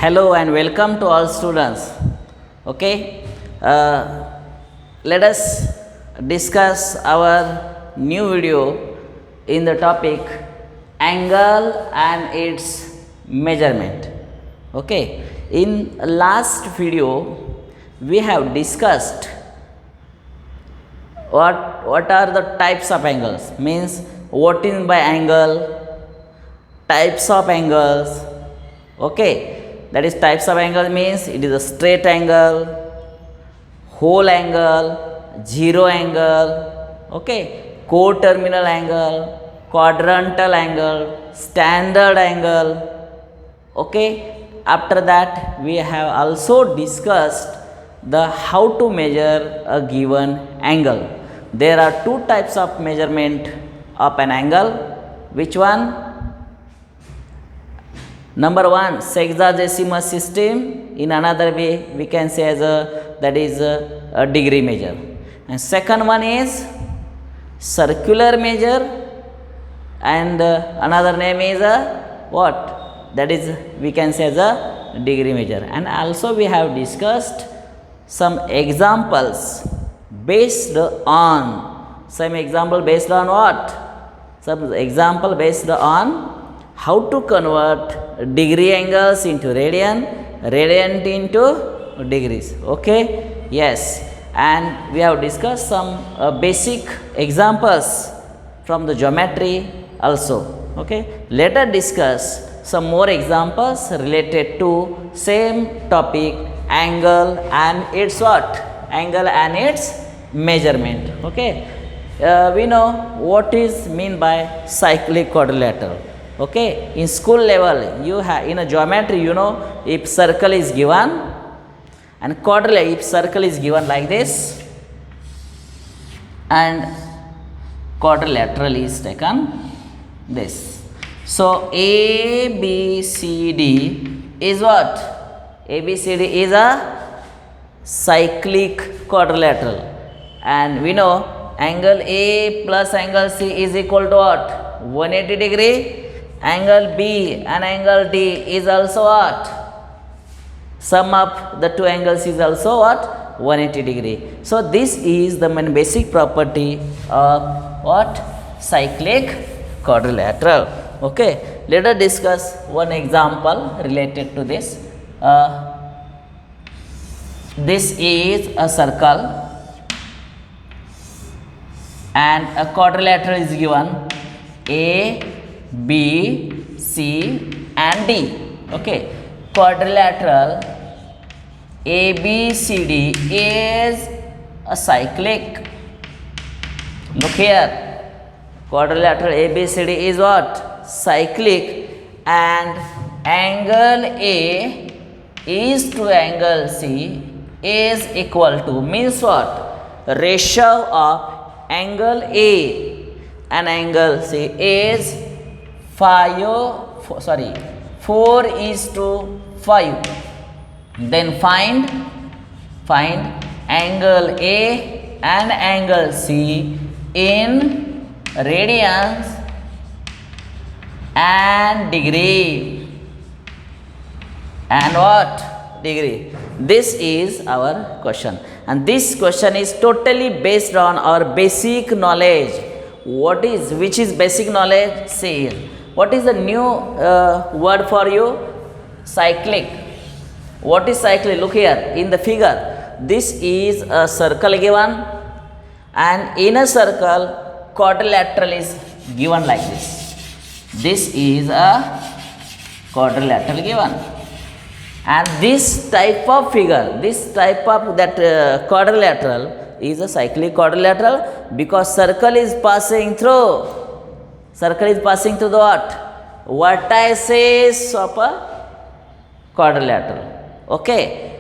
Hello and welcome to all students. Okay, let us discuss our new video in the topic angle and its measurement. Okay, in last video we have discussed what are the types of angles, means what is by angle, types of angles. Okay, that is types of angle means it is a straight angle, whole angle, zero angle, okay, co-terminal angle, quadrantal angle, standard angle. Okay, after that we have also discussed the how to measure a given angle. There are two types of measurement of an angle. Which one? Number one, sexagesimal system. In another way, we can say as that is a degree measure. And second one is circular measure, and another name is what? That is we can say as a degree measure. And also we have discussed some examples based on what? Some example based on how to convert degree angles into radian, radian into degrees. Okay, yes, and we have discussed some basic examples from the geometry also. Okay, let us discuss some more examples related to same topic, angle and its what? Angle and its measurement. Okay, we know what is mean by cyclic quadrilateral. Okay, in school level you have in a geometry, you know, if circle is given and quadrilateral, if circle is given like this and quadrilateral is taken this. So ABCD is what? ABCD is a cyclic quadrilateral, and we know angle A plus angle C is equal to what? 180 degree. Angle B and angle D is also what? Sum of the two angles is also what? 180 degree. So this is the main basic property of what? Cyclic quadrilateral. Okay, let us discuss one example related to this. This is a circle and a quadrilateral is given A, B, C and D. Okay, quadrilateral ABCD is a cyclic. Look here, quadrilateral ABCD is what? Cyclic, and angle A is to angle C is equal to, means what? Ratio of angle A and angle C is 4:5. Then find angle A and angle C in radians and degree and what? Degree. This is our question, and this question is totally based on our basic knowledge. Which is basic knowledge? See here. What is the new word for you? Cyclic. What is cyclic? Look here in the figure. This is a circle given, and in a circle quadrilateral is given like this. This is a quadrilateral given, and this type of figure, this type of that quadrilateral is a cyclic quadrilateral because circle is passing through the what? Vertices of a quadrilateral. Okay,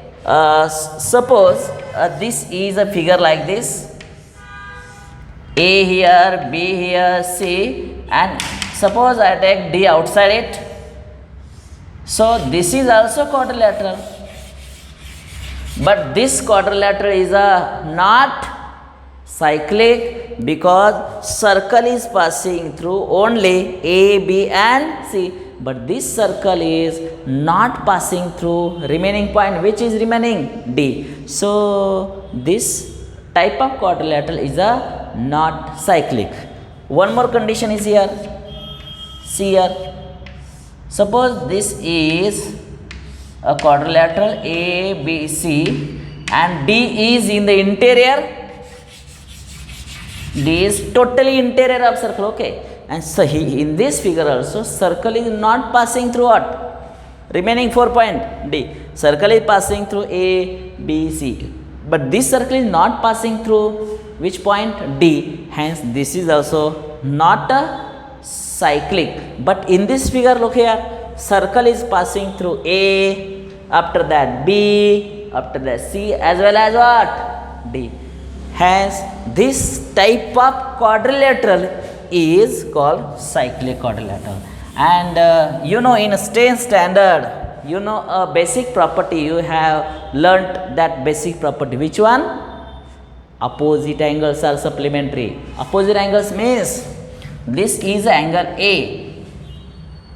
suppose this is a figure like this, A here, B here, C, and suppose I take D outside it. So this is also quadrilateral, but this quadrilateral is not cyclic because circle is passing through only A, B and C. but this circle is not passing through remaining point, which is remaining D. So this type of quadrilateral is a not cyclic. One more condition is here. See here, suppose this is a quadrilateral ABC and D is in the interior. D is totally interior of circle, okay. And so in this figure also, circle is not passing through what? Remaining 4 point D. Circle is passing through A, B, C. But this circle is not passing through which point? D. Hence this is also not a cyclic. But in this figure, look here, circle is passing through A, after that B, after that C, as well as what? D. Hence this type of quadrilateral is called cyclic quadrilateral. And you know, in a strain standard, you know a basic property, you have learnt that basic property. Which one? Opposite angles are supplementary. Opposite angles means this is angle A,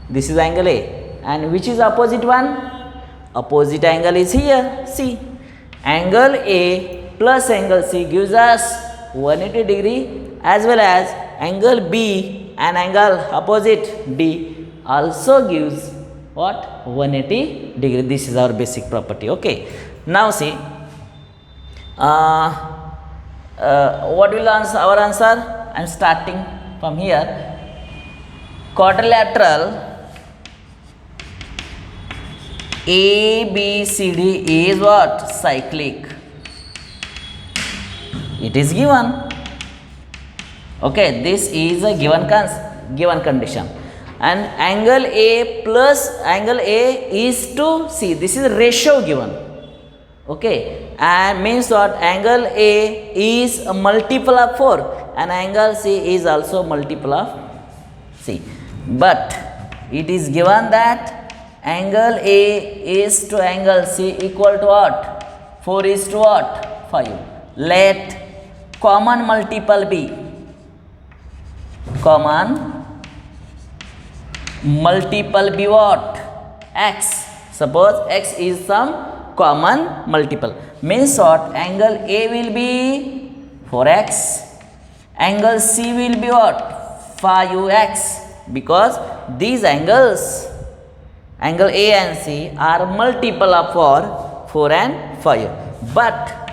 this is angle A, and which is opposite one? Opposite angle is here. See, angle A plus angle C gives us 180 degree, as well as angle B and angle opposite D also gives what? 180 degree. This is our basic property, okay. Now see, what will answer our answer? I am starting from here. Quadrilateral ABCD is what? Cyclic. It is given. Okay, this is a given condition. And angle A plus angle A is to C. This is ratio given. Okay, and means what? Angle A is a multiple of 4 and angle C is also multiple of C. But it is given that angle A is to angle C equal to what? 4 is to what? 5. Let common multiple be. Common multiple be what? X. Suppose X is some common multiple. Means what? Angle A will be 4x. Angle C will be what? 5x. Because these angles, angle A and C, are multiple of 4 and 5. But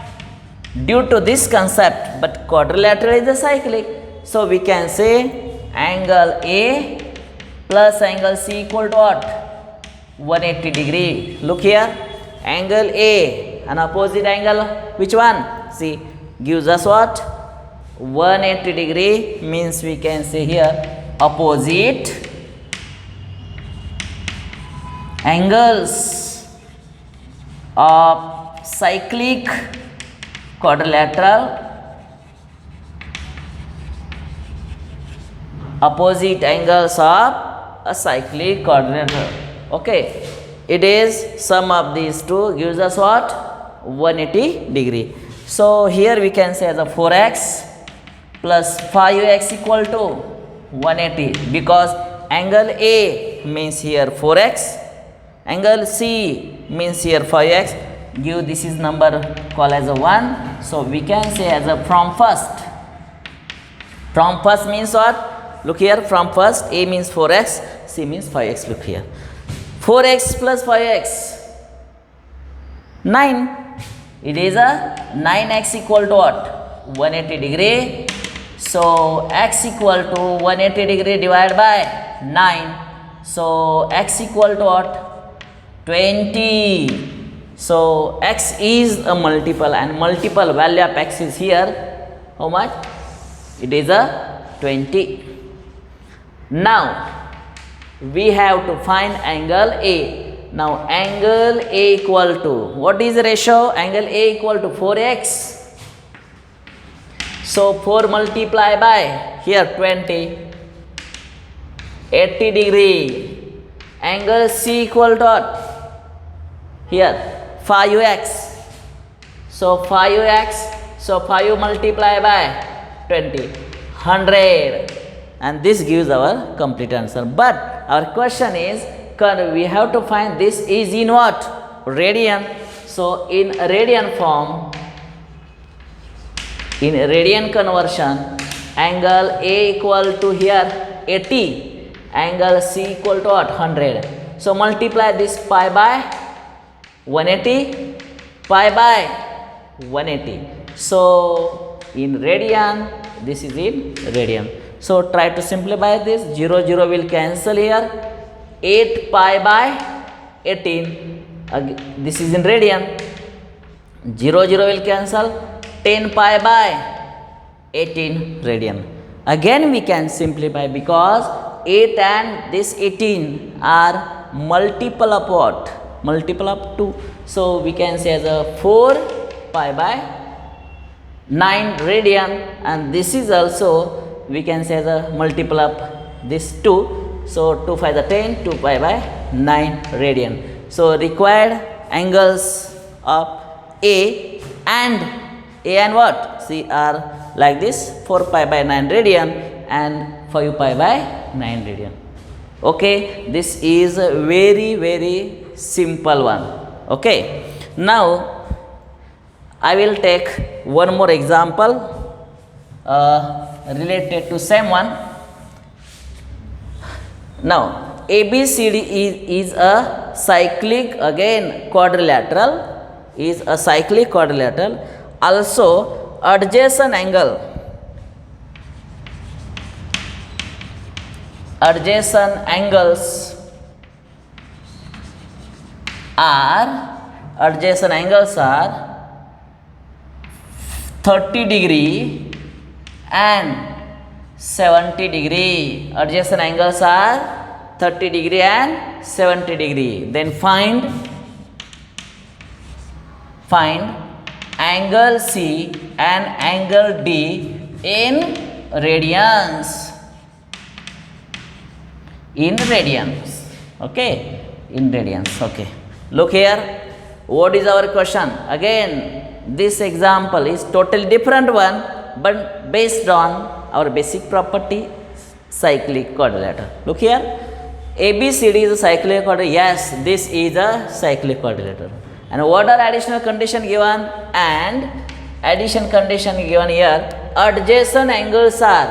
due to this concept, but quadrilateral is a cyclic, so we can say angle A plus angle C equal to what? 180 degree. Look here, angle A and opposite angle, which one? See, gives us what? 180 degree. Means we can say here opposite angles of cyclic quadrilateral, opposite angles of a cyclic quadrilateral. Okay, it is sum of these two gives us what? 180 degree. So here we can say as a 4x plus 5x equal to 180, because angle A means here 4x, angle C means here 5x. Give this is number called as a 1. So we can say as a from first. From first means what? Look here, from first, A means 4x, C means 5x. Look here, 4x plus 5x, 9. It is a 9x equal to what? 180 degree. So x equal to 180 degree divided by 9. So x equal to what? 20. So x is a multiple, and multiple value of x is here. How much? It is a 20. Now we have to find angle A. Now angle A equal to, what is the ratio? Angle A equal to 4x. So 4 multiply by here 20, 80 degree. Angle C equal to what? Here 5x. So 5x, so 5 multiply by 20, 100. And this gives our complete answer. But our question is, we have to find this is in what? Radian. So in radian form, in radian conversion, angle A equal to here 80, angle C equal to what? 100. So multiply this pi by 180, pi by 180. So in radian, this is in radian. So try to simplify this. 0 0 will cancel here. 8 pi by 18. This is in radian. 0 0 will cancel. 10 pi by 18 radian. Again we can simplify because 8 and this 18 are multiple of what? Multiple of 2. So we can say as a 4 pi by 9 radian, and this is also we can say as a multiple of this 2. So 2 5 the 10, 2 pi by 9 radian. So required angles of A and what? C are like this, 4 pi by 9 radian and 5 pi by 9 radian. Okay, this is a very simple one. Okay, now I will take one more example related to same one. Now ABCD is a cyclic, again quadrilateral, is a cyclic quadrilateral. Also adjacent angles are 30 degree and 70 degree. Adjacent angles are 30 degree and 70 degree. Then find angle C and angle D in radians. Okay, in radians. Okay, look here. What is our question? Again, this example is totally different one, but based on our basic property, cyclic quadrilateral. Look here, ABCD is a cyclic quadrilateral. Yes, this is a cyclic quadrilateral. And what are additional condition given? And addition condition given here, adjacent angles are.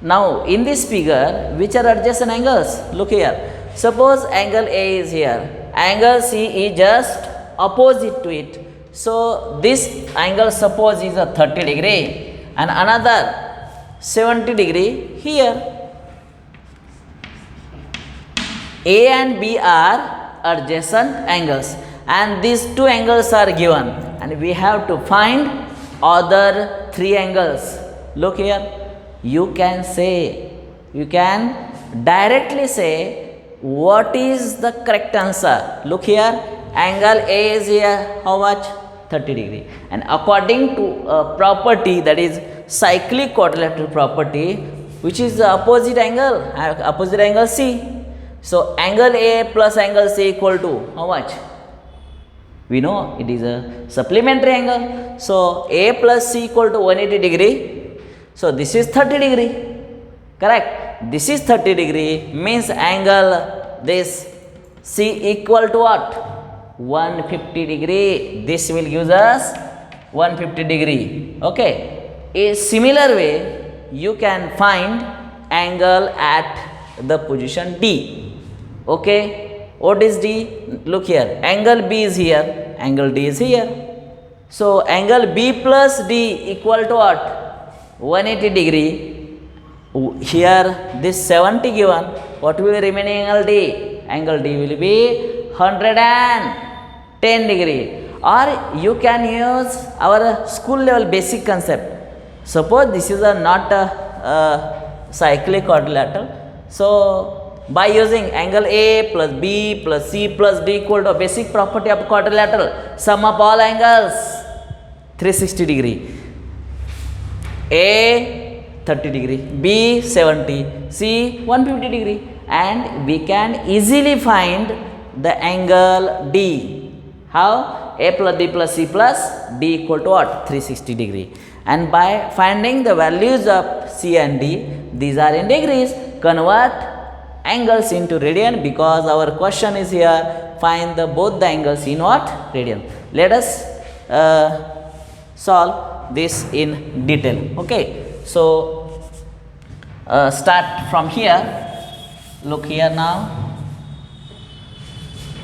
Now in this figure, which are adjacent angles? Look here. Suppose angle A is here, angle C is just opposite to it. So this angle suppose is a 30 degree and another 70 degree here. A and B are adjacent angles and these two angles are given, and we have to find other three angles. Look here, you can directly say what is the correct answer. Look here, angle A is here how much? 30 degree, and according to a property, that is cyclic quadrilateral property, which is the opposite angle C. So angle A plus angle C equal to how much? We know it is a supplementary angle. So A plus C equal to 180 degree. So this is 30 degree. Correct? This is 30 degree, means angle this C equal to what? 150 degree. This will give us 150 degree. Okay. A similar way you can find angle at the position D. Okay. What is D? Look here, angle B is here, angle D is here. So angle B plus D equal to what? 180 degree. Here this 70 given, what will be remaining angle D? Angle D will be 110 degree. Or you can use our school level basic concept. Suppose this is not a cyclic quadrilateral. So by using angle A plus B plus C plus D equal to basic property of quadrilateral, sum of all angles 360 degree. A 30 degree, B 70, C 150 degree, and we can easily find the angle D. How? A plus D plus C plus D equal to what? 360 degree. And by finding the values of C and D, these are in degrees, convert angles into radian, because our question is here, find the both the angles in what? Radian. Let us solve this in detail. Okay, so start from here. Look here now.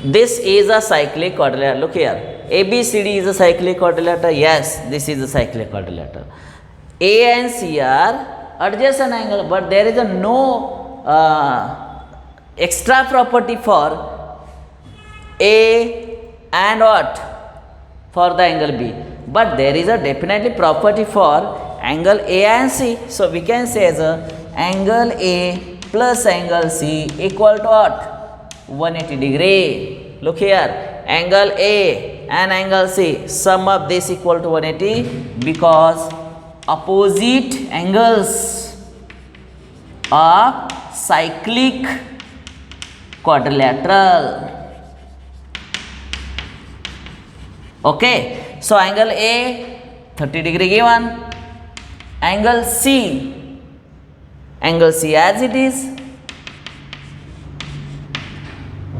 This is a cyclic quadrilateral. Look here, ABCD is a cyclic quadrilateral. Yes, this is a cyclic quadrilateral. A and C are adjacent angle, but there is a no extra property for A and what? For the angle B. But there is a definitely property for angle A and C. So we can say as a angle A plus angle C equal to what? 180 degree. Look here, angle A and angle C, sum of this equal to 180, because opposite angles are cyclic quadrilateral. Okay, so angle A 30 degree given, angle C as it is.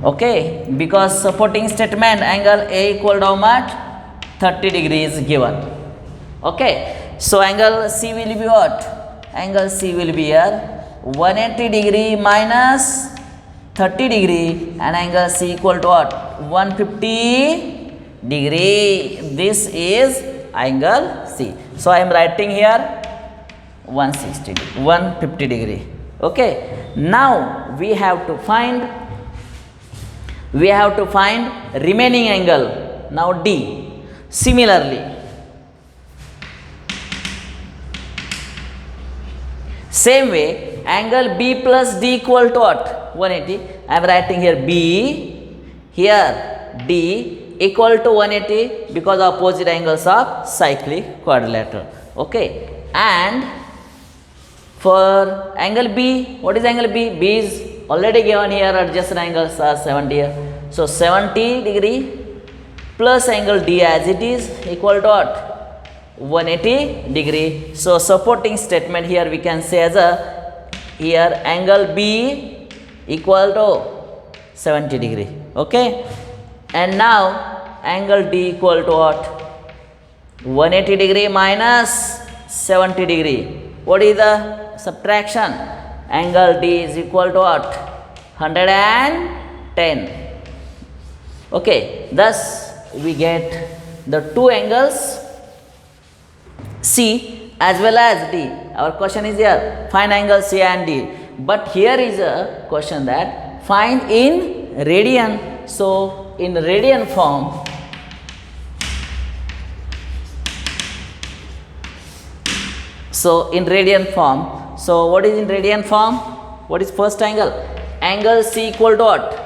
Okay, because supporting statement angle A equal to how much? 30 degrees given. Okay, so angle C will be what? Angle C will be here 180 degree minus 30 degree, and angle C equal to what? 150 degree. This is angle C. So I am writing here 150 degree. Okay, now we have to find remaining angle. Now D. Similarly, same way, angle B plus D equal to what? 180. I am writing here B, here D equal to 180, because opposite angles are cyclic quadrilateral. Okay, and for angle B, what is angle B? B is already given here, adjacent angles are 70 here. So 70 degree plus angle D as it is equal to what? 180 degree. So supporting statement here we can say as a, here angle B equal to 70 degree. Okay, and now angle D equal to what? 180 degree minus 70 degree. What is the subtraction? Angle D is equal to what? 110. Okay, thus we get the two angles C as well as D. Our question is here, find angle C and D. But here is a question that find in radian. So in radian form, so what is in radian form? What is first angle? Angle C equal to what?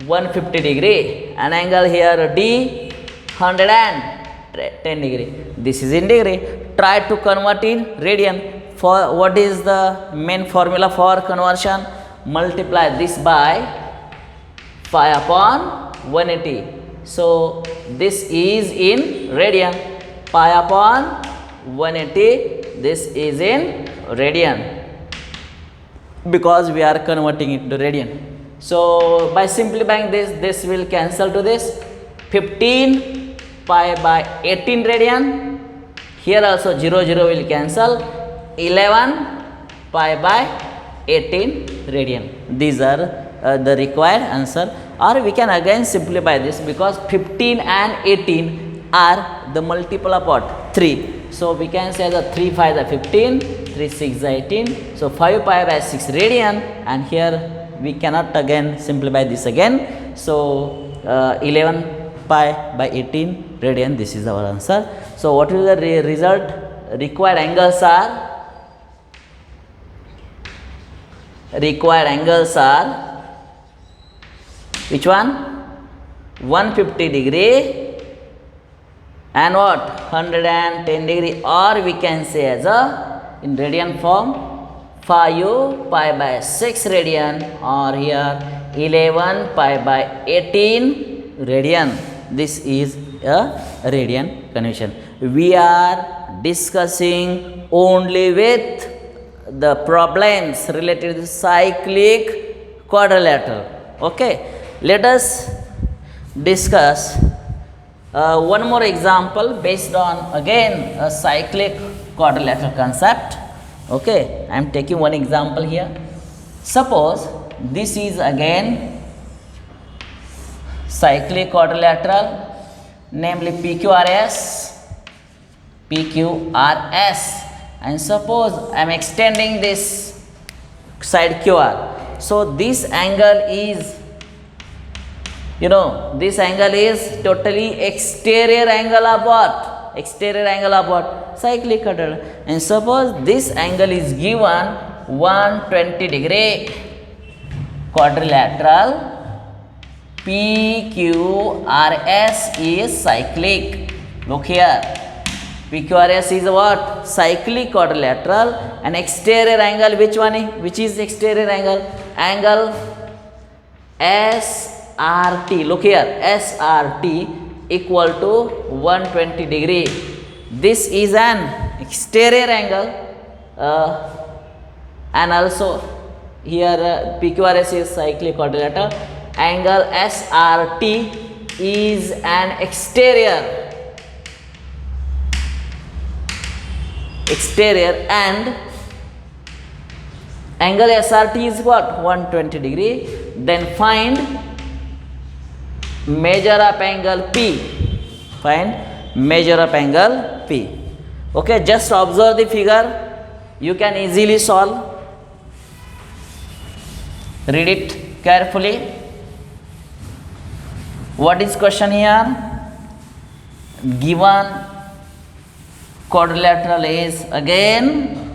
150 degree, and angle here D 110 degree. This is in degree. Try to convert in radian. For what is the main formula for conversion? Multiply this by pi upon 180. So this is in radian. Pi upon 180. This is in radian, because we are converting it to radian. So by simplifying this, this will cancel to this. 15 pi by 18 radian. Here also 0 0 will cancel. 11 pi by 18 radian. These are the required answer. Or we can again simplify this, because 15 and 18 are the multiple of what? 3. So we can say the 3 5 is 15, 3 6 is 18. So 5 pi by 6 radian, and here we cannot again simplify this again. So 11 pi by 18 radian. This is our answer. So what is the result? Required angles are which one? 150 degree and what? 110 degree, or we can say as a in radian form 5 pi by 6 radian, or here 11 pi by 18 radian. This is a radian convention. We are discussing only with the problems related to cyclic quadrilateral. Okay, let us discuss one more example based on again a cyclic quadrilateral concept. Okay, I am taking one example here. Suppose this is again cyclic quadrilateral, namely PQRS, and suppose I am extending this side QR. So this angle is, this angle is totally exterior angle of what? Exterior angle of what? Cyclic quadrilateral. And suppose this angle is given 120 degree quadrilateral, PQRS is cyclic. Look here, PQRS is what? Cyclic quadrilateral, and exterior angle, which one? Which is exterior angle? Angle SRT. Look here, SRT equal to 120 degree. This is an exterior angle, and also here PQRS is cyclic quadrilateral. Angle SRT is an exterior, and angle SRT is what? 120 degree. Then find measure of angle P. Find measure of angle P. Okay, just observe the figure. You can easily solve. Read it carefully. What is question here? Given quadrilateral is again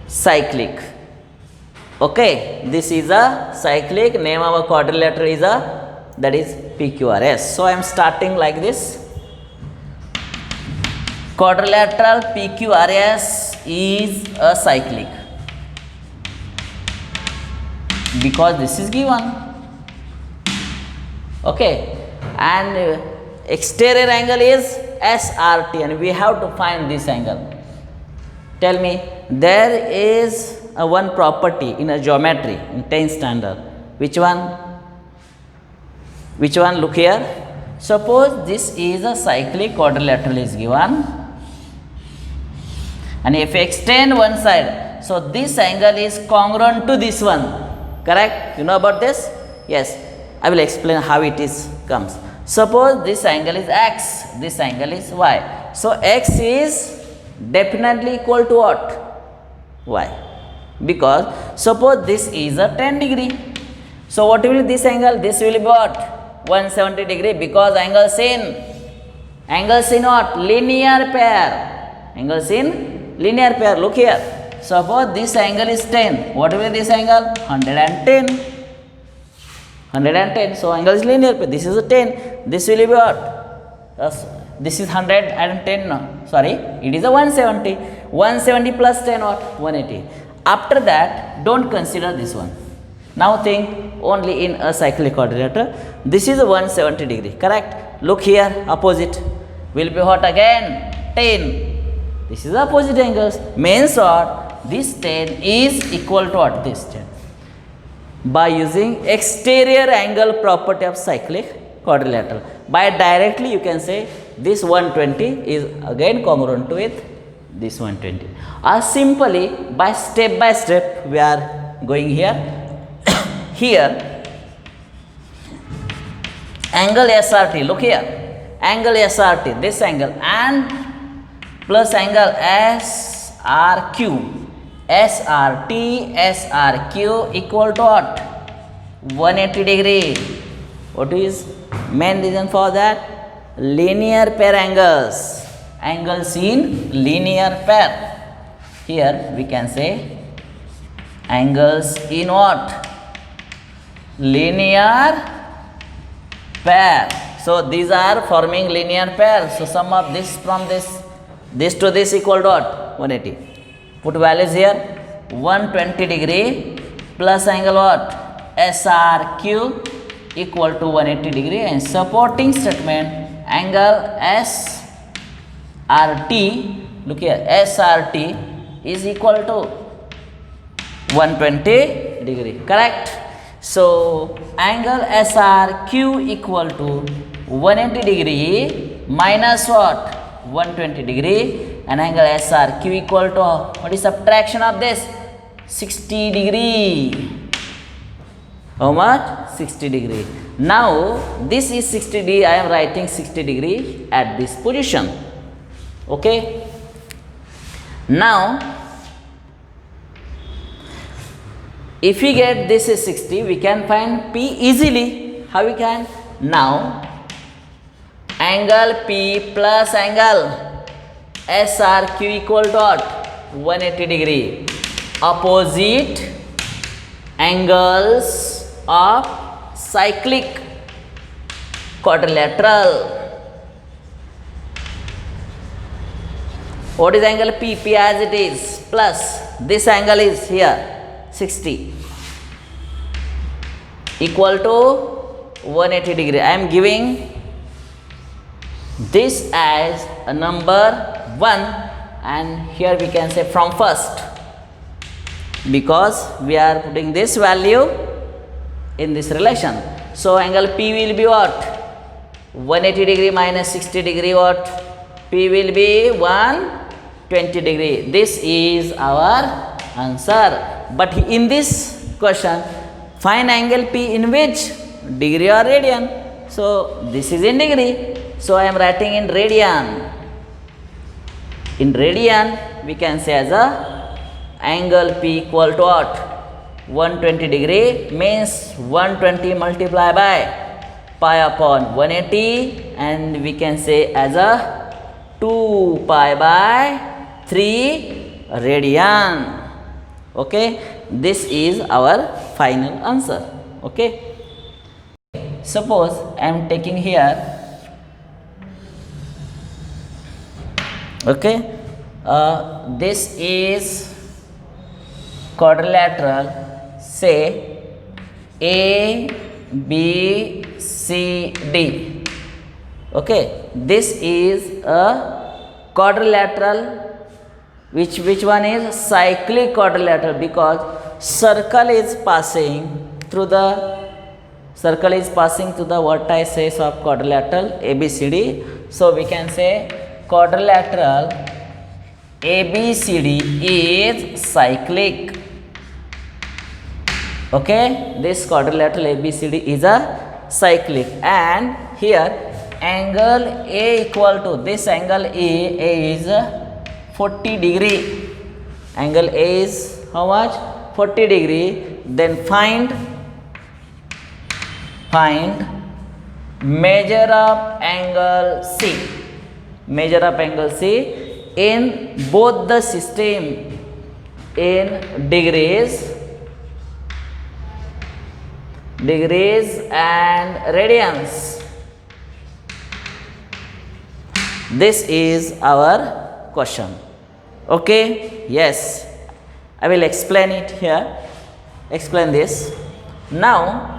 cyclic. Okay, this is a cyclic. Name of a quadrilateral is that is PQRS. So I am starting like this. Quadrilateral PQRS is a cyclic because this is given. Okay, and exterior angle is SRT, and we have to find this angle. Tell me, there is one property in a geometry in 10th standard. Which one? Which one? Look here. Suppose this is a cyclic quadrilateral is given, and if you extend one side, so this angle is congruent to this one. Correct? You know about this? Yes. I will explain how it is comes. Suppose this angle is x, this angle is y. So x is definitely equal to what? Y. Because suppose this is a 10 degree. So what will be this angle? This will be what? 170 degree, because angles in what? Linear pair. Angles in linear pair. Look here. Suppose this angle is 10. What will be this angle? 110. 110. So angle is linear pair. This is a 10. This will be what? This is 110. No, sorry, it is a 170. 170 plus 10 what? 180. After that, don't consider this one. Now think only in a cyclic quadrilateral. This is a 170 degree. Correct? Look here, opposite will be what again? 10. This is opposite angles. Means what? This 10 is equal to what? This 10. By using exterior angle property of cyclic quadrilateral, by directly you can say this 120 is again congruent with this 120, or simply by step we are going here. Here angle SRT, look here, angle SRT, this angle, and plus angle SRQ. SRQ equal to what? 180 degree. What is main reason for that? Linear pair angles. Angles in linear pair. Here we can say angles in what? Linear pair. So these are forming linear pair. So sum of this from this to this equal to what? 180. Put values here. 120 degree plus angle what? SRQ equal to 180 degree, and supporting statement angle SRT, look here, SRT is equal to 120 degree. Correct? So angle SRQ equal to 180 degree minus what? 120 degree, and angle SRQ equal to what is subtraction of this? 60 degree. How much? 60 degree. Now this is 60 degree. I am writing 60 degree at this position. Okay. Now if we get this is 60, we can find P easily. How we can? Now angle P plus angle SRQ equal to what? 180 degree. Opposite angles of cyclic quadrilateral. What is angle P? P as it is plus this angle is here 60 equal to 180 degree. I am giving this as a number 1, and here we can say from first, because we are putting this value in this relation. So angle P will be what? 180 degree minus 60 degree what? P will be 120 degree. This is our answer. But in this question, find angle P in which? Degree or radian? So this is in degree. So I am writing in radian. In radian, we can say as a angle P equal to what? 120 degree means 120 multiplied by pi upon 180, and we can say as a 2 pi by 3 radian. Okay, this is our final answer. Okay, suppose I am taking here, okay, this is quadrilateral, say A, B, C, D. Okay, this is a quadrilateral. Which one is? Cyclic quadrilateral, because circle is passing through the vertices of quadrilateral ABCD. So we can say quadrilateral ABCD is cyclic. Okay, this quadrilateral ABCD is a cyclic, and here angle A equal to this angle A is 40 degree. Angle A is how much? 40 degree. Then find measure of angle C. Measure of angle C in both the system in degrees and radians. This is our question. Okay, yes, I will explain it here. Explain this. Now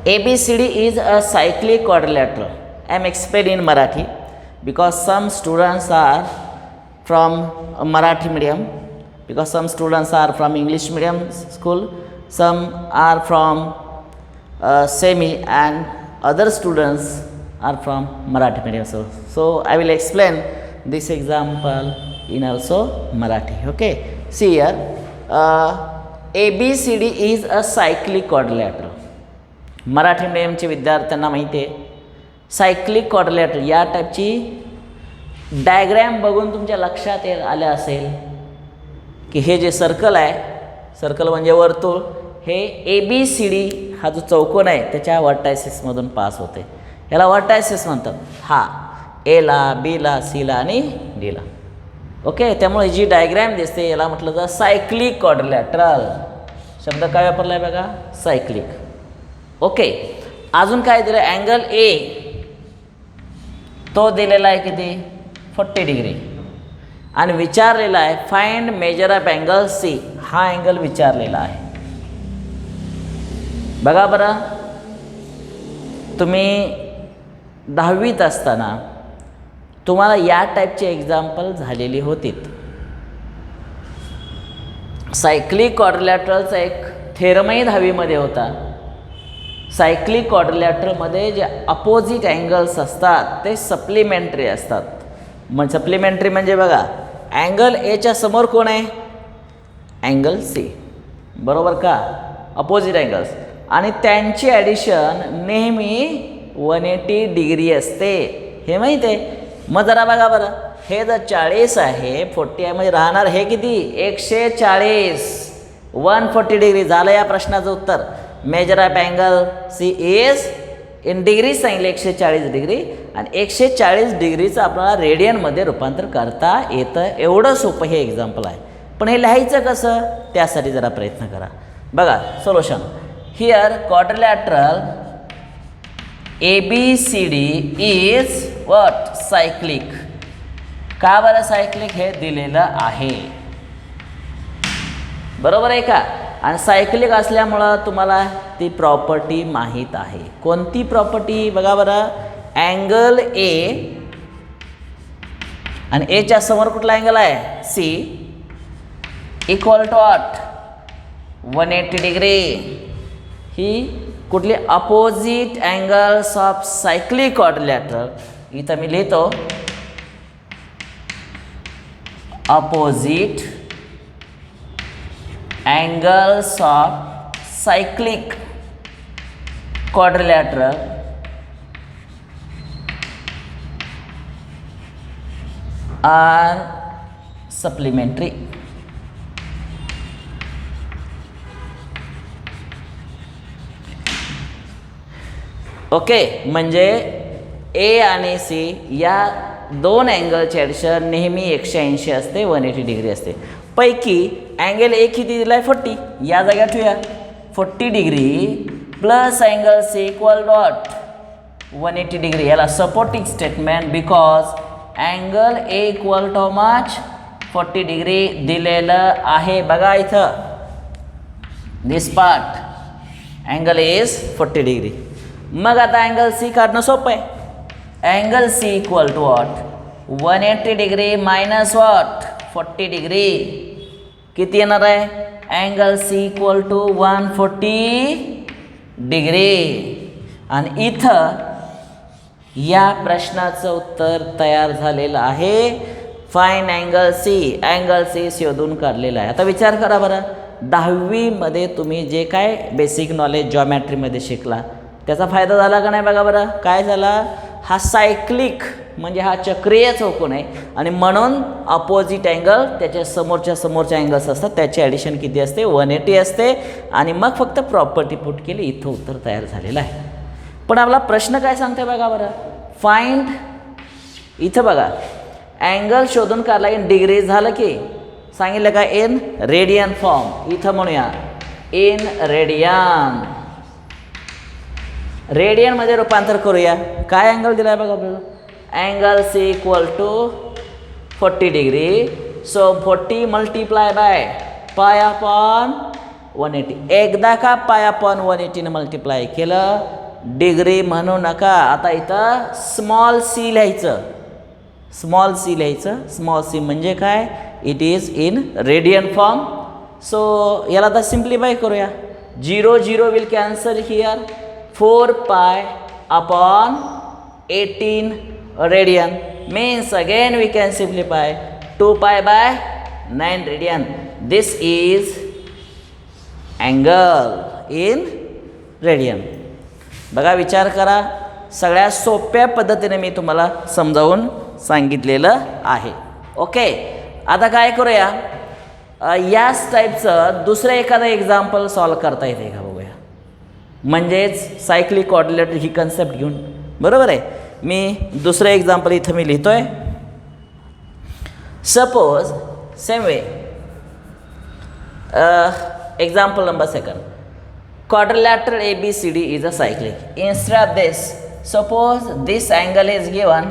ABCD is a cyclic quadrilateral. I am explaining in Marathi because some students are from Marathi medium, because some students are from English medium school, some are from semi, and other students are from Marathi medium. So I will explain this example in also Marathi. Okay, see here, ABCD is a cyclic quadrilateral. Marathi मीडियमचे विद्यार्थ्यांना माहिती आहे cyclic quadrilateral या टाईपची diagram बघून तुमच्या लक्षात आलं असेल की हे जे सर्कल आहे, सर्कल म्हणजे वर्तुळ, हे ABCD हा जो चौकोन आहे त्याच्या वर्टायसेसमधून पास होते, याला वर्टायसेस म्हणतात. हा एला, बीला, सीला आणि डीला. ओके, त्यामुळे जी डायग्रॅम दिसते याला म्हटलं जातं सायक्लिक क्वाड्रिलॅटरल. शब्द काय वापरला आहे बघा, सायक्लिक. ओके, अजून काय दिलं, अँगल ए तो दिलेला आहे किती 40 डिग्री, आणि विचारलेला आहे find measure of angle C. हा अँगल विचारलेला आहे. बघा बरं, तुम्ही 10वीत असताना तुम्हाला या टाईपचे एक्झाम्पल झालेली होती. सायक्लिक क्वाड्रिलॅटरलचा एक थेरमही 10वीमध्ये होता. सायक्लिक क्वाड्रिलॅटरलमध्ये जे अपोजिट अँगल्स असतात ते सप्लिमेंटरी असतात. मग सप्लिमेंटरी म्हणजे बघा, अँगल एच्या समोर कोण आहे? अँगल सी, बरोबर का? अपोजिट अँगल्स, आणि त्यांची ॲडिशन नेहमी 180 डिग्री असते, हे माहीत आहे. मग जरा बघा बरं, हे जर 40 आहे, 40 आहे म्हणजे राहणार हे किती? 140. 140 डिग्री झालं या प्रश्नाचं उत्तर. Measure of angle C is in degree सांगितले 140 डिग्री, आणि 140 डिग्रीचं आपल्याला रेडियनमध्ये रूपांतर करता येतं. एवढं सोपं हे एक्झाम्पल आहे. पण हे लिहायचं कसं, त्यासाठी जरा प्रयत्न करा. बघा solution. Here quadrilateral ABCD is what? Cyclic. का बरं सायक्लिक? हे दिलेलं आहे, बरोबर आहे का? आणि सायक्लिक असल्यामुळं तुम्हाला ती प्रॉपर्टी माहीत आहे. कोणती प्रॉपर्टी? बघा बरं, अँगल ए आणि एच्या समोर कुठला अँगल आहे? C, equal to what? 180 degree. ही कुठली? Opposite angles of cyclic quadrilateral. इथं मी लिहितो opposite angles of cyclic quadrilateral are supplementary. Okay, म्हणजे ए आणि सी या दोन अँगलची ॲडिशन नेहमी 180 असते, 180 डिग्री असते. पैकी अँगल ए किती दिला आहे? 40. या जागा ठेवूया. 40 degree plus angle C equal dot 180 degree. याला supporting statement, because angle A equal to much 40 degree दिलेलं आहे. बघा इथं this part angle is 40 degree. मग आता अँगल सी काढणं सोपं आहे. Angle C equal to what? 180 degree minus what? 40 degree. किती येणार आहे? Angle C equal to 140 degree. आणि इथं या प्रश्नाचं उत्तर तयार झालेलं आहे. Fine angle C. Angle C शोधून काढलेला आहे. आता विचार करा बरं, 10वीमध्ये तुम्ही जे काय बेसिक नॉलेज जॉमेट्रीमध्ये शिकला त्याचा फायदा झाला का नाही? बघा बरं, काय झाला? हा सायक्लिक म्हणजे हा चक्रीय चौकोन आहे, आणि म्हणून अपोजिट अँगल त्याच्या समोरच्या अँगल्स असतात, त्याची ॲडिशन किती असते? 180 असते. आणि मग फक्त प्रॉपर्टी पुट केली, इथं उत्तर तयार झालेलं आहे. पण आपला प्रश्न काय सांगते बघा बरं, फाइंड. इथं बघा अँगल शोधून काढला इन डिग्री, झालं की सांगितलं का? इन रेडियन फॉर्म. इथं म्हणूया इन रेडियन. रेडियनमध्ये रूपांतर करूया. काय अँगल दिला आहे बघा आपल्याला? Angle C equal to 40 degree. So 40 multiply by pi upon 180. एकदा का पाय अपॉन 180 मल्टिप्लाय केलं, डिग्री म्हणू नका. आता इथं स्मॉल सी लिहायचं. स्मॉल सी लिहायचं. स्मॉल सी म्हणजे काय? It is in radian form. So याला आता सिम्प्लिफाय करूया. 0 0 will cancel here. 4 pi upon 18 radian means again we can simplify 2 pi by 9 radian. This is angle in radian. बघा विचार करा, सगळ्यात सोप्या पद्धतीने मी तुम्हाला समजावून सांगितलेलं आहे. ओके, आता काय करूया, याच टाईपचं दुसरं एखादं एक्झाम्पल सॉल्व करता येते का बघूया. म्हणजेच सायक्लिक कोऑर्डिनेटर ही कन्सेप्ट घेऊन. बरोबर आहे. मी दुसरं एक्झाम्पल इथं मी लिहितो आहे. Suppose same way example number 2. quadrilateral ABCD is a cyclic. Instead of this, suppose this angle is given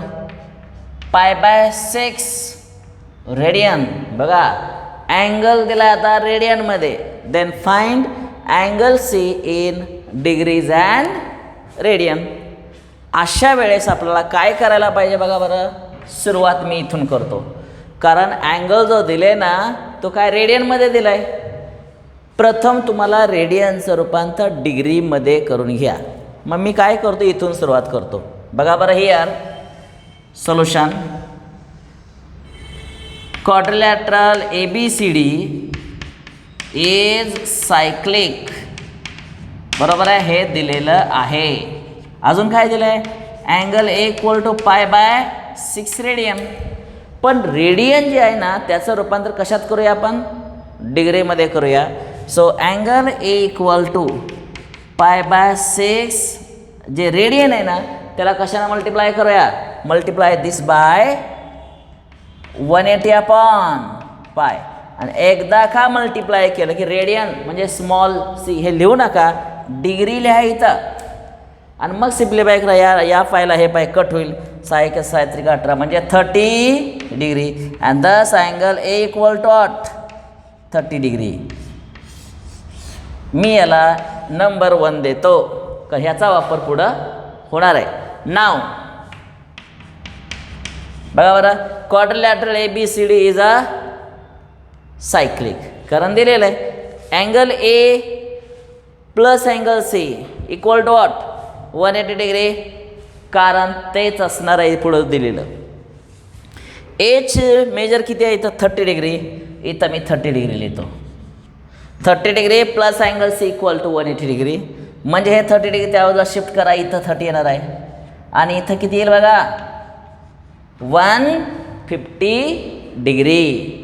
pi by 6 radian. बघा अँगल दिला आता रेडियनमध्ये. Then find angle C in degrees and radian. अशा वेळेस आपल्याला काय करायला पाहिजे बघा बरं. सुरुवात मी इथून करतो, कारण अँगल जो दिले ना तो काय रेडियनमध्ये दिला आहे. प्रथम तुम्हाला रेडियनचं रूपांतर डिग्रीमध्ये करून घ्या. मग मी काय करतो, इथून सुरुवात करतो. बघा बरं, here solution. Quadrilateral ABCD is cyclic. बरोबर आहे, हे दिलेलं आहे. अजून काय दिलं आहे, अँगल A = π/6 रेडियन. पण रेडियन जे आहे ना त्याचं रूपांतर कशात करूया आपण, डिग्रीमध्ये करूया. सो अँगल A = π/6 जे रेडियन आहे ना त्याला कशाने मल्टिप्लाय करूया, मल्टिप्लाय दिस बाय 180/π. आणि एकदा का मल्टिप्लाय केलं की रेडियन म्हणजे स्मॉल सी हे लिहू नका, डिग्री लिहा इथं आणि मग सिम्प्लिफाय करा. या फायला हे पाय कट होईल. 6 × 6 = 18 म्हणजे 30 degree. And this angle A = 30 degree. मी याला नंबर 1 देतो का ह्याचा वापर पुढं होणार आहे. नाव बघा बरं, quadrilateral ABCD is a cyclic. कारण दिलेलं आहे angle A plus angle C = what, 180 degree. कारण तेच असणार आहे पुढं दिलेलं. एच मेजर किती आहे इथं, 30 डिग्री. इथं मी 30 डिग्री लिहितो. 30 degree plus angle C = 180 degree. म्हणजे हे 30 डिग्री त्यावेळेला शिफ्ट करा, इथं 30 येणार आहे. आणि इथं किती येईल बघा, 150 डिग्री.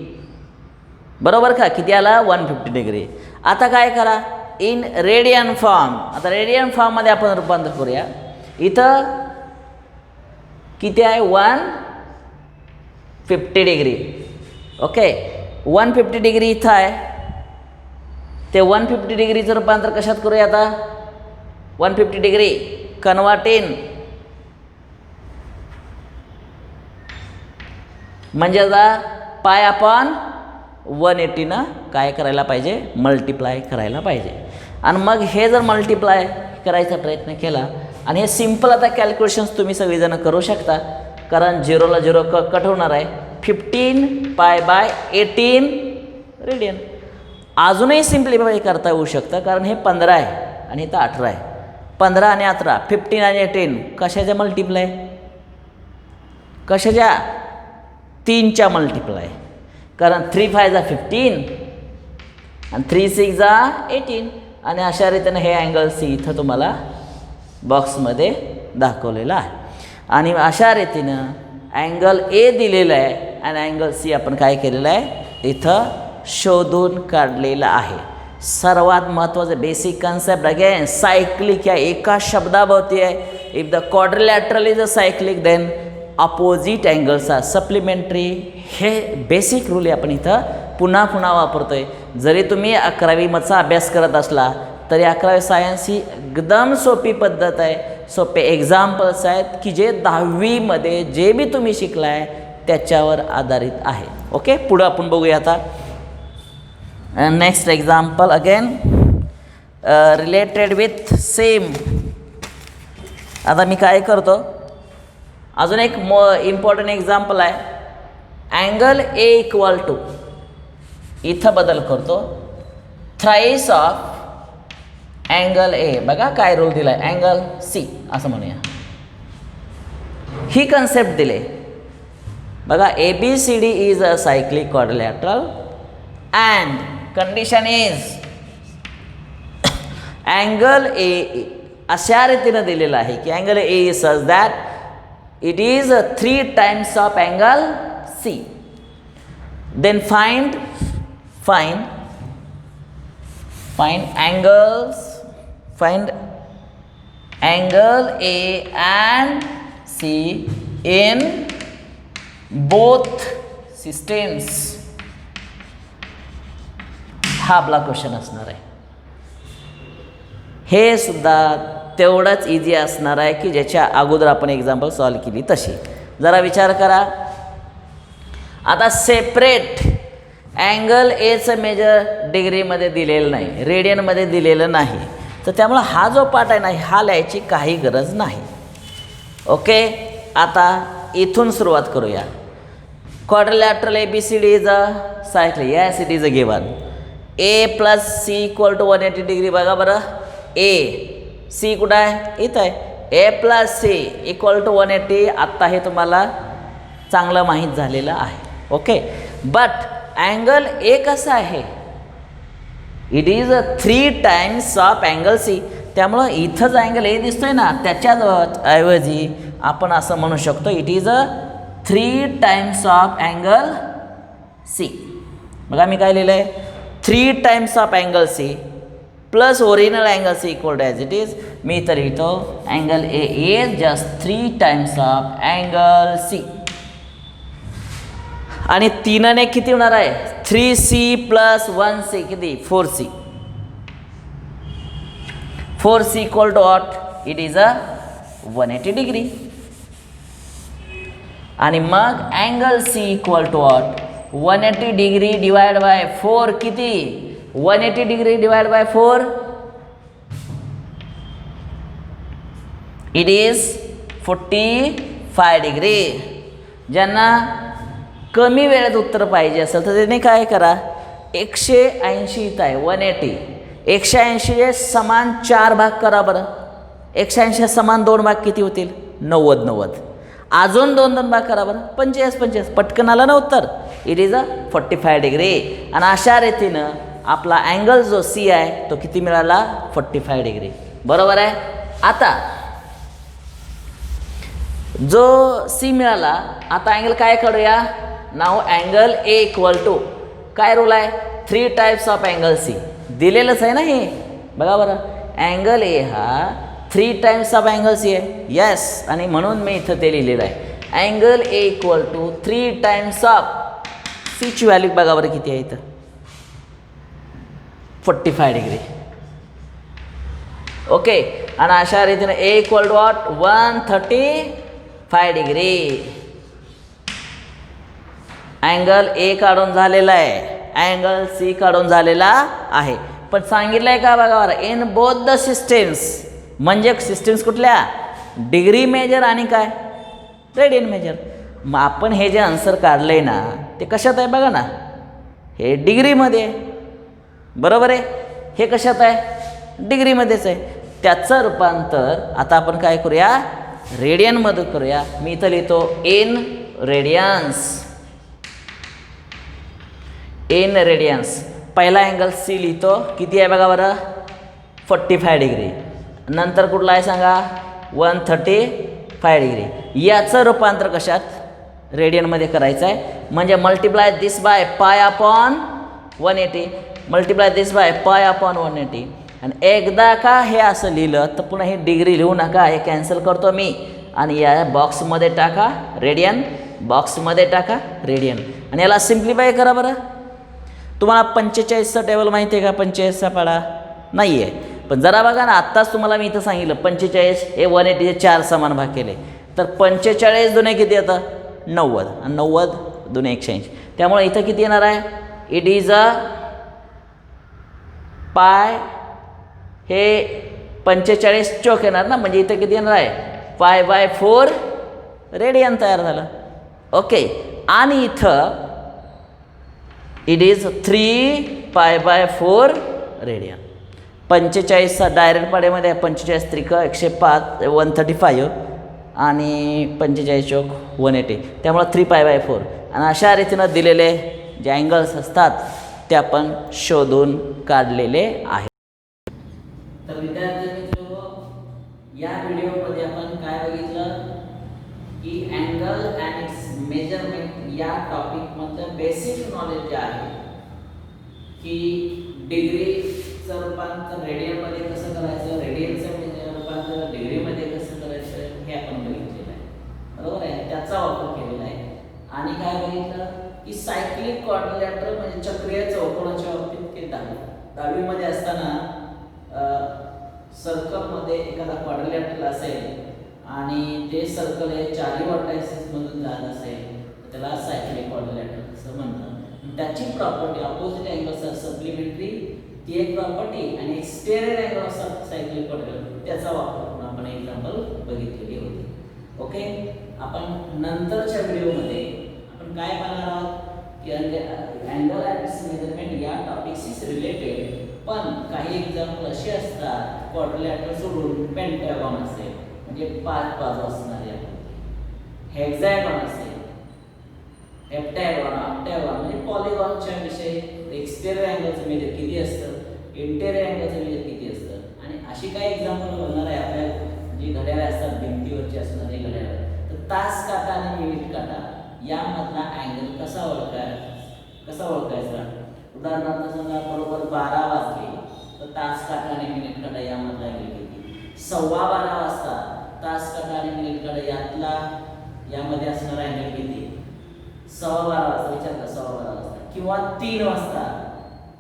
बरोबर का, किती आला, 150 डिग्री. आता काय करा, इन रेडियन फॉर्म. आता रेडियन फॉर्ममध्ये आपण रूपांतर करूया. इथं किती आहे, 150 डिग्री. ओके, 150 डिग्री इथं आहे. ते 150 डिग्रीचं रूपांतर कशात करूया आता, 150 डिग्री कन्वर्ट इन म्हणजे आता π/180 काय करायला पाहिजे, मल्टिप्लाय करायला पाहिजे. आणि मग हे जर मल्टिप्लाय करायचा प्रयत्न केला आणि हे सिम्पल आता कॅल्क्युलेशन्स तुम्ही सगळेजण करू शकता. कारण 0 ला 0 कट होणार आहे. 15 π/18 रेडियन. अजूनही सिम्प्लिफाय करता येऊ शकतं कारण हे 15 आहे आणि इथं 18 आहे. 15 आणि 18, 15 आणि 18 कशाच्या मल्टिप्लाय, कशाच्या, 3च्या मल्टिप्लाय. कारण 3 × 5 = 15 आणि 3 × 6 = 18. आणि अशा रीतीने हे अँगल C इथं तुम्हाला बॉक्समध्ये दाखवलेलं आहे. आणि अशा रीतीनं अँगल A दिलेला आहे आणि अँगल C आपण काय केलेलं आहे, इथं शोधून काढलेलं आहे. सर्वात महत्त्वाचं बेसिक कन्सेप्ट अगेन, सायक्लिक या एका शब्दाभोवती आहे. If the quadrilateral is a cyclic then opposite angles are supplementary. हे बेसिक रूल आपण इथं पुन्हा पुन्हा वापरतो आहे. जरी तुम्ही 11वीचा अभ्यास करत असला तरी 11वी सायन्स ही एकदम सोपी पद्धत आहे. सोपे एक्झाम्पल्स आहेत की जे 10वीमध्ये जे बी तुम्ही शिकला आहे त्याच्यावर आधारित आहे. ओके, पुढं आपण बघूया आता. Next example again related with same. आता मी काय करतो, अजून एक इम्पॉर्टंट एक्झाम्पल आहे. अँगल A = इथं बदल करतो, थ्राईस ऑफ अँगल A. बघा काय रूल दिला आहे, अँगल C असं म्हणूया. ही कन्सेप्ट दिले बघा, ABCD is a cyclic quadrilateral and condition is angle A अशा रीतीनं दिलेलं आहे की angle A is such that it is 3 times of angle C. Then find angles, find angle A and C in both systems. हा आपला question असणार आहे. हे सुद्धा तेवढंच इझी असणार आहे की ज्याच्या अगोदर आपण एक्झाम्पल सॉल्व केली तशी. जरा विचार करा. आता सेपरेट अँगल एचं मेजर डिग्रीमध्ये दिलेलं नाही, रेडियनमध्ये दिलेलं नाही, तर त्यामुळं हा जो पार्ट आहे ना हा लिहायची काही गरज नाही. ओके, आता इथून सुरुवात करूया. Quadrilateral ABCD is a cyclic. Yes, it is a given. A plus C equal to 180 degree. बघा बरं, ए सी कुठं आहे, इथं आहे. A plus C equal to 180. आत्ता हे तुम्हाला चांगलं माहीत झालेलं आहे. ओके, बट अँगल ए कसा आहे, it is 3 times of angle C. त्यामुळं इथं जो अँगल ए दिसतोय ना, त्याच्या ऐवजी आपण असं म्हणू शकतो it is 3 times of angle C. बघा मी काय लिहिलं आहे, 3 times of angle C plus original angle C equal to as it is. मी इथं लिहितो angle A is just 3 times of angle C. आणि 3 ने किती होणार आहे, 3c प्लस 1c किती, 4c. 4c equal to what, it is 180 degree. आणि मग angle C equal to what, 180 degree divide by 4 किती, 180 degree divide by 4 it is 45 degree. ज्यांना कमी वेळेत उत्तर पाहिजे असेल तर त्याने काय करा, 180 इथं आहे, 180, 180 समान 4 भाग करा बरं. 180 समान 2 भाग किती होतील, 90 90. अजून 2 भाग करा बरं, 45 45. पटकन आलं ना उत्तर, इट इज 45 डिग्री. आणि अशा रीतीनं आपला अँगल जो सी आहे तो किती मिळाला, 45 डिग्री. बरोबर आहे. आता जो सी मिळाला, आता अँगल काय करूया, नाव अँगल ए इक्वल टू काय रूल आहे, 3 टाइप्स ऑफ अँगल सी. दिलेलंच आहे ना हे. बघा बरं, अँगल ए हा 3 टाइम्स ऑफ अँगल सी आहे. येस, आणि म्हणून मी इथं ते लिहिलेलं आहे, angle A equal to 3 times of सीची व्हॅल्यू बघा बरं किती आहे इथं, 45 डिग्री. ओके, आणि अशा रीतीने A equal to what, 135 degree. Angle A काढून झालेला आहे, अँगल सी काढून झालेला आहे. पण सांगितलं आहे का बघा बरं, इन बोथ द सिस्टम्स. म्हणजे सिस्टम्स कुठल्या, डिग्री मेजर आणि काय, रेडियन मेजर. मग आपण हे जे आन्सर काढलं आहे ना, ते कशात आहे बघा ना, हे डिग्रीमध्ये आहे. बरोबर आहे, हे कशात आहे, डिग्रीमध्येच आहे. त्याचं रूपांतर आता आपण काय करूया, रेडियनमध्ये करूया. मी इथं लिहितो इन रेडियन्स. इन रेडियन्स. पहिला अँगल सी लिहितो, किती आहे बघा बरं, 45 डिग्री. नंतर कुठला आहे सांगा, 135 डिग्री. याचं रूपांतर कशात, रेडियनमध्ये करायचं आहे. म्हणजे multiply this by pi upon 180, multiply this by pi upon 180. आणि एकदा का हे असं लिहिलं तर पुन्हा हे डिग्री लिहू नका, हे कॅन्सल करतो मी. आणि या बॉक्समध्ये टाका रेडियन, बॉक्समध्ये टाका रेडियन, आणि याला सिम्प्लिफाय करा बरं. तुम्हाला 45चा टेबल माहिती आहे का, 45चा पाडा नाही आहे. पण जरा बघा ना, आत्ताच तुम्हाला मी इथं सांगितलं 45 हे 180चे 4 समान भाग केले, तर 45 दुने किती येतं, 90, आणि 90 दुने 180. त्यामुळे इथं किती येणार आहे, इट इज अ पाय, हे 45 चौक येणार ना, म्हणजे इथं किती येणार आहे, पाय बाय 4 रेडियन तयार झालं. ओके, आणि इथं it is 3 pi by 4 radian. 45चा डायरेक्ट पाड्यामध्ये 45 त्रिक 105, 135, आणि 45 चौक 180. त्यामुळं 3 पाय बाय 4. आणि अशा रीतीनं दिलेले जे अँगल्स असतात ते आपण शोधून काढलेले आहेत. तर विद्यार्थी मित्र, या व्हिडिओमध्ये आपण काय बघितलं की अँगल अँड इट्स मेजरमेंट या टॉपिकमधलं बेसिक नॉलेज जे आहे की डिग्रीचं रूपांतर रेडियनमध्ये कसं करायचं, रेडियनचं रूपांतर डिग्रीमध्ये कसं करायचं हे आपण बघितलेलं आहे. बरोबर आहे, त्याचा वापर केलेला आहे. आणि काय बघितलं की सायक्लिक क्वाड्रिलॅटरल म्हणजे चक्रीय चौकोनाच्या बाबतीत ते 10वीमध्ये असताना सर्कलमध्ये एखादा क्वाड्रिलॅटरल असेल आणि ते सर्कल हे 4 व्हर्टायसेसमधून जात असेल तर त्याला सायक्लिक क्वाड्रिलॅटरल असं म्हणतात. त्याची property opposite angles are supplementary, ती एक प्रॉपर्टी, आणि एक्सटेरियर अँगल असतात सायक्लिक क्वाड्रिलॅटरल, त्याचा वापर करून आपण एक्झाम्पल बघितलेली होती. ओके, आपण नंतरच्या व्हिडिओमध्ये आपण काय पाहणार आहोत की अँगल अँड इट्स मेजरमेंट या टॉपिक्स इज रिलेटेड पण काही एक्झाम्पल असे असतात क्वाड्रिलॅटरल सोडून पेंटॅगॉन असेल म्हणजे 5 बाजू असणारे आकृती, हेक्झॅगॉन असेल, हेप्टॅगॉन, ऑक्टॅगॉन म्हणजे पॉलिगॉनच्या विषयी एक्सटेरियर अँगलचं मेजर किती असतं, इंटेरियर अँगलचं मेजर किती असतं आणि अशी काही एक्झाम्पल होणार आहे आपल्या जी घड्याळे असतात भिंतीवरची असणारे घड्याळ. तर तास काटा आणि मिनिट काटा यामधला अँगल कसा ओळखायचा. उदाहरणार्थ समजा बरोबर 12 वाजले तर तास काटा आणि मिनिट काटा यामधला अँगल किती, 12:15 वाजता तास काटा आणि मिनिट काटा यामध्ये असणारा अँगल किती, 12:15 वाजता विचारता 12:15 वाजता किंवा 3 वाजता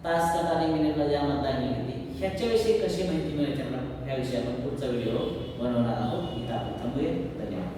तास काटा आणि मिनिट काटा यामधला अँगल किती, ह्याच्याविषयी कशी माहिती मिळायची आपल्याला ह्याविषयी आपण पुढचा व्हिडिओ बनवणार आहोत. इथं आपण थांबूया. धन्यवाद.